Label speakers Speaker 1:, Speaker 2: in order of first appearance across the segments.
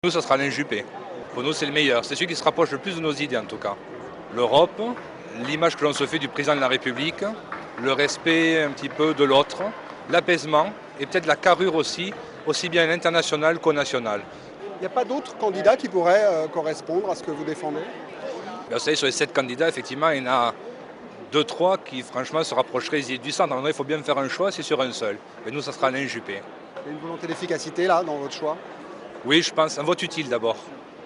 Speaker 1: Nous, ça sera Alain Juppé. Pour nous, c'est le meilleur. C'est celui qui se rapproche le plus de nos idées, en tout cas. L'Europe, l'image que l'on se fait du président de la République, le respect un petit peu de l'autre, l'apaisement et peut-être la carrure aussi bien à l'international qu'au national.
Speaker 2: Il n'y a pas d'autres candidats qui pourraient correspondre à ce que vous défendez?
Speaker 1: Vous savez, sur les 7 candidats, effectivement, il y en a 2-3 qui, franchement, se rapprocheraient des idées du centre. Alors, il faut bien faire un choix, c'est sur un seul. Et nous, ça sera Alain Juppé.
Speaker 2: Il y a une volonté d'efficacité là dans votre choix?
Speaker 1: Oui, je pense un vote utile d'abord.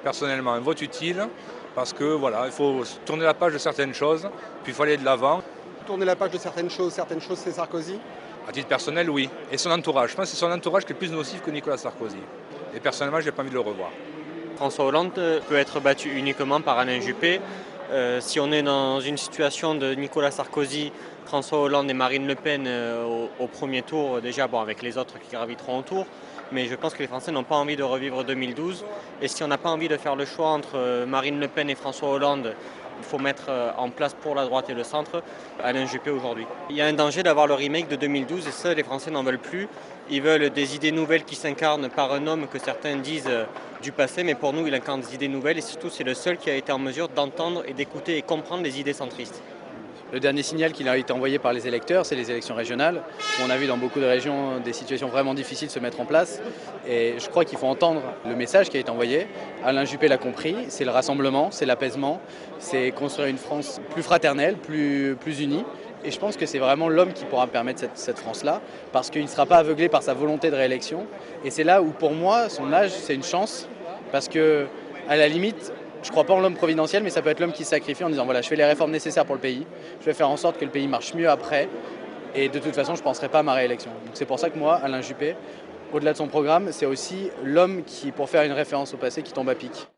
Speaker 1: Personnellement, un vote utile parce que voilà, il faut tourner la page de certaines choses, puis il faut aller de l'avant.
Speaker 2: Tourner la page de certaines choses c'est Sarkozy?
Speaker 1: À titre personnel, oui. Et son entourage. Je pense que c'est son entourage qui est plus nocif que Nicolas Sarkozy. Et personnellement, je n'ai pas envie de le revoir.
Speaker 3: François Hollande peut être battu uniquement par Alain Juppé. Si on est dans une situation de Nicolas Sarkozy, François Hollande et Marine Le Pen au premier tour, déjà avec les autres qui graviteront autour, mais je pense que les Français n'ont pas envie de revivre 2012. Et si on n'a pas envie de faire le choix entre Marine Le Pen et François Hollande, il faut mettre en place pour la droite et le centre Alain Juppé aujourd'hui. Il y a un danger d'avoir le remake de 2012 et ça, les Français n'en veulent plus. Ils veulent des idées nouvelles qui s'incarnent par un homme que certains disent du passé, mais pour nous, il incarne des idées nouvelles et surtout, c'est le seul qui a été en mesure d'entendre et d'écouter et comprendre les idées centristes.
Speaker 4: Le dernier signal qui a été envoyé par les électeurs, c'est les élections régionales, où on a vu dans beaucoup de régions des situations vraiment difficiles se mettre en place. Et je crois qu'il faut entendre le message qui a été envoyé. Alain Juppé l'a compris, c'est le rassemblement, c'est l'apaisement, c'est construire une France plus fraternelle, plus unie. Et je pense que c'est vraiment l'homme qui pourra permettre cette France-là, parce qu'il ne sera pas aveuglé par sa volonté de réélection. Et c'est là où, pour moi, son âge, c'est une chance, parce que, à la limite, je ne crois pas en l'homme providentiel, mais ça peut être l'homme qui se sacrifie en disant voilà, je fais les réformes nécessaires pour le pays, je vais faire en sorte que le pays marche mieux après, et de toute façon, je ne penserai pas à ma réélection. Donc c'est pour ça que moi, Alain Juppé, au-delà de son programme, c'est aussi l'homme qui, pour faire une référence au passé, qui tombe à pic.